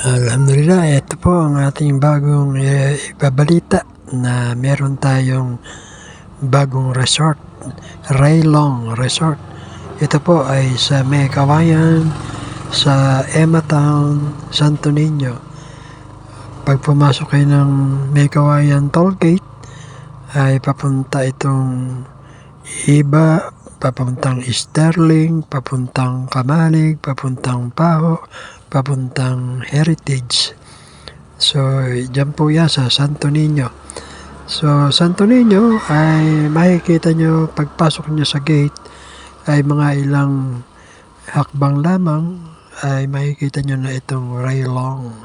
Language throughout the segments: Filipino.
Alhamdulillah, ito po ang ating bagong ibabalita na meron tayong bagong resort, Railong Resort. Ito po ay sa May Kawayan, sa Emma Town, Santo Niño. Pag pumasok kayo ng May Kawayan Tollgate, ay papunta itong iba, papuntang Sterling, papuntang Kamalig, papuntang Paho, papuntang Heritage. So, dyan po yan sa Santo Niño. So, Santo Niño ay makikita nyo pagpasok nyo sa gate ay mga ilang hakbang lamang ay makikita nyo na itong Railong.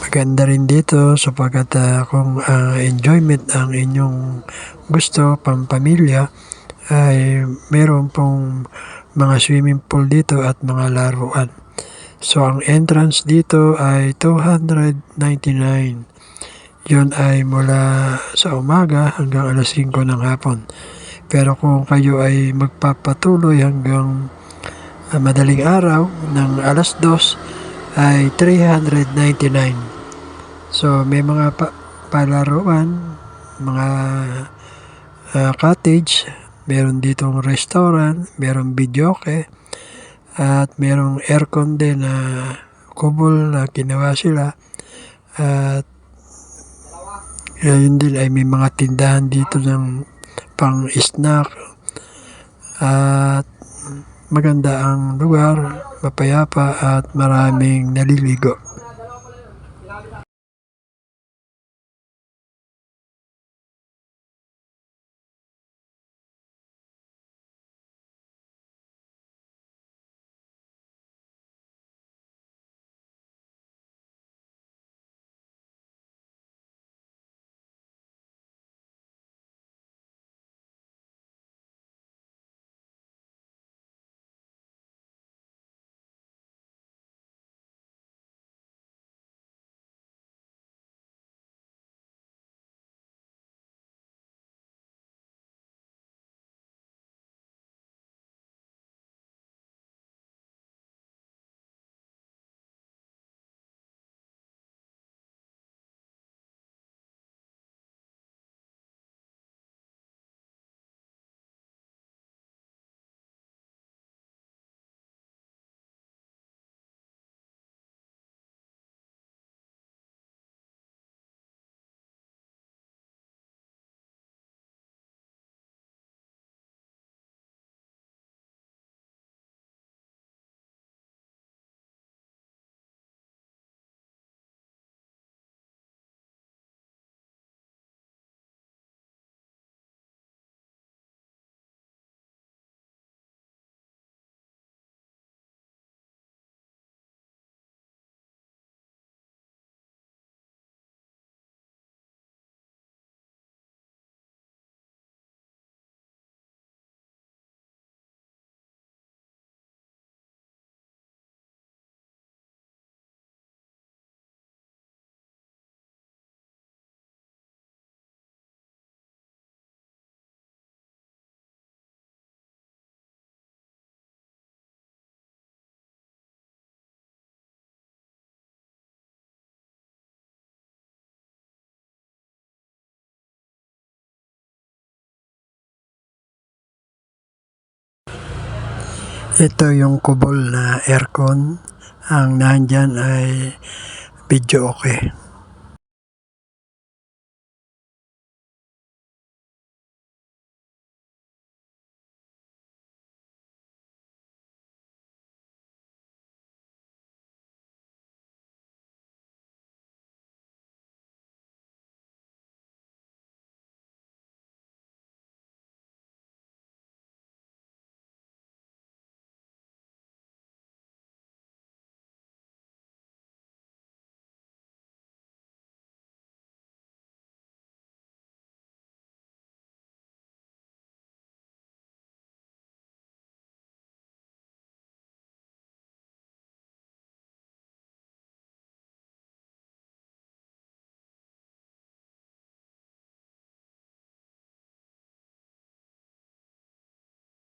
Maganda rin dito sapagkat kung enjoyment ang inyong gusto, pampamilya, ay meron pong mga swimming pool dito at mga laruan. So, ang entrance dito ay 299. Yun ay mula sa umaga hanggang alas 5 ng hapon. Pero kung kayo ay magpapatuloy hanggang madaling araw ng alas 2 ay 399. So, may mga palaruan, mga cottage, meron ditong restaurant, meron videoke, at merong aircon din na kubol na ginawa sila. At yun din ay may mga tindahan dito ng pang snack. At maganda ang lugar, mapayapa at maraming naliligo. Ito yung kubol na aircon. Ang nandyan ay videoke.